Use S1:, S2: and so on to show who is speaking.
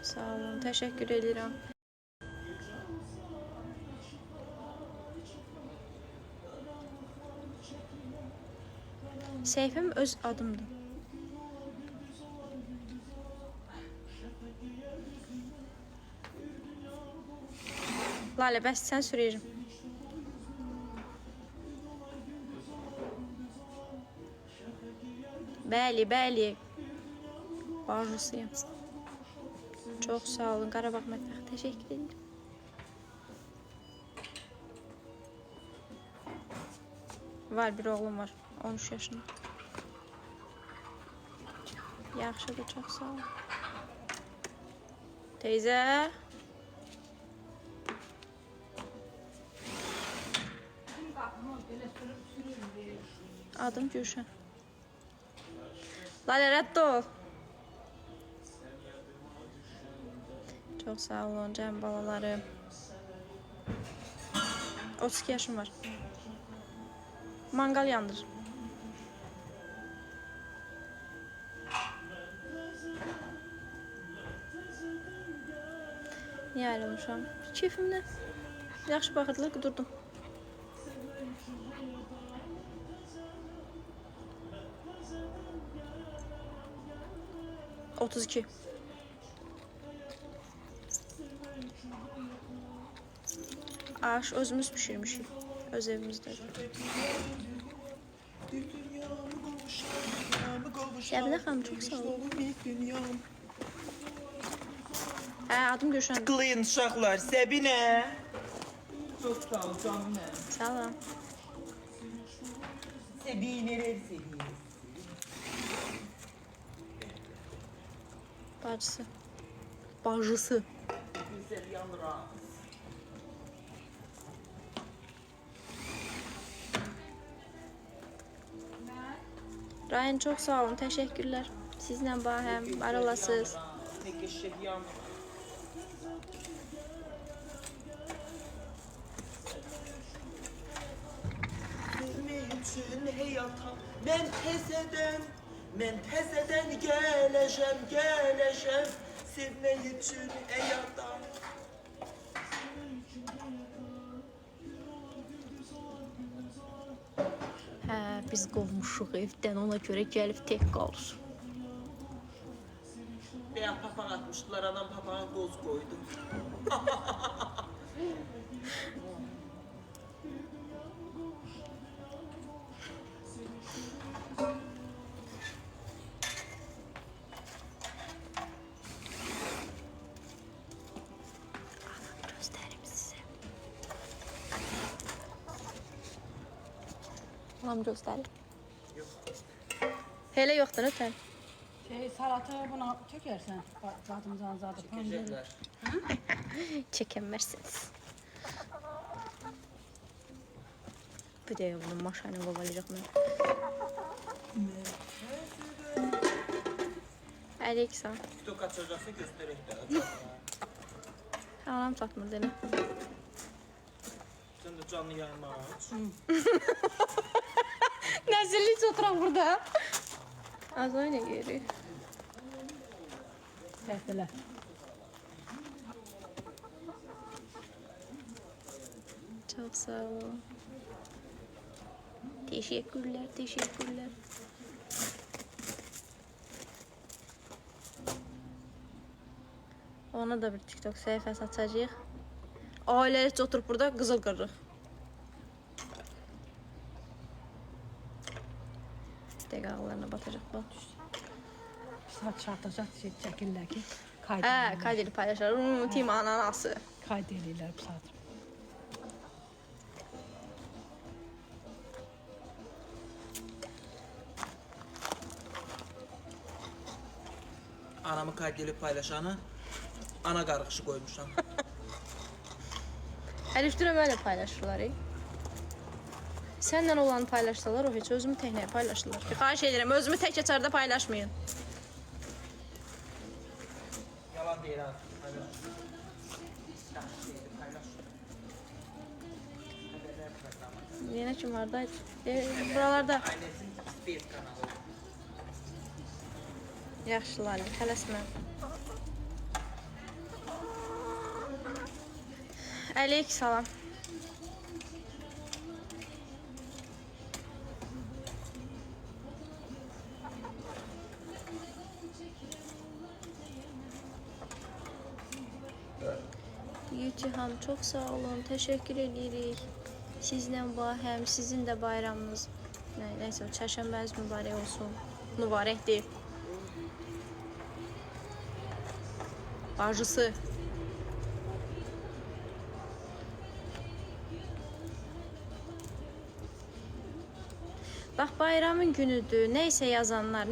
S1: Sağ olun, teşekkür ederim. Seyfim öz adımdır. Lale, bəs sən sürəyirəm. Bəli, bəli. Barlısıyım. Çox sağ olun, Qarabağ mətbəxi. Teşekkür ederim. Var, bir oğlum var. 13 yaşında. Yaxşıdır, çox sağ olun. Teyzə. Adım Gülşən. Lale, rədd ol. Çox sağ olun, canım balalarım. 32 yaşım var. Mangal yandır. Niyə ayrılmışam? Keyfimdə. Yaxşı baxırdılar, qudurdum. ...32. Aş özümüz pişirmişik. Öz evimizdə. Şəbinə xanım, çox sağ olun. Adım Gülşən.
S2: Tıklayın uşaqlar, Səbinə. Çox sağ ol canım mənim.
S1: Sağ olun.
S2: Səbinələr seviyoruz.
S1: Bacısı. Bacısı.
S2: Güzel yanıraz.
S1: Ryan, çok sağ olun, teşekkürler. Sizle bahem, var olasınız.
S2: Tekeşir yanıraz. Sevmək üçün həyata mən təzədən gələcəm sevmək üçün həyata.
S1: Hə, biz qovmuşuq evdən, ona görə gəlib tek qalır.
S2: Bəyən papaq atmışdılar, anam papağa qoz qoydu.
S1: Göstərim sizə. Anam göstərir. Hele yoxdur, ötən.
S3: Salatı buna tökersen, badımcan zadı.
S2: Çəkəcəklər.
S1: Çəkənmərsiniz. Bir də bunun maşayla qovalayacaq mən. Əleyhissalam.
S2: TikTok açacaqsa göstərək də.
S1: Anam çatmır elə.
S2: Sən də canlı yayma aç.
S1: Nəzirlik oturan burada. Az oyna görür.
S3: Təhsilə.
S1: Çok sağ olun. Teşekkürler, teşekkürler. Ona da bir TikTok sayfası açacağıq. Ailəlikcə oturup burada qızıl qırırıq. Dəqiqalarına batacaq bu.
S3: Saat çarpacaq çəkirlər ki,
S1: Hə, kaydeli paylaşır. Unutim ananası.
S3: kayd edirlər bu saat.
S2: Anamı kaydedip paylaşanı ana qarğışı qoymuşam.
S1: Əlifdirəm öyle paylaşırlar. Senden olanı paylaşsalar, o heç özümü tekneye paylaşırlar. Xahiş edirəm, özümü tek açarda paylaşmayın.
S2: Yalan deyir ha. Paylaş. Yaxşı deyir, paylaş.
S1: Yine kim vardaydı? Buralarda.
S2: Ailəsin Space kanalı.
S1: Yaxşılar, tələsmə. Aleykümselam. Yütüham çok sağ olun. Teşekkür edirik. Sizden hem sizin de bayramınız neyse çarşambeniz mübarek olsun. Mübarek değil. Bacısı. Bak bayramın günüdür. Neyse yazanlar.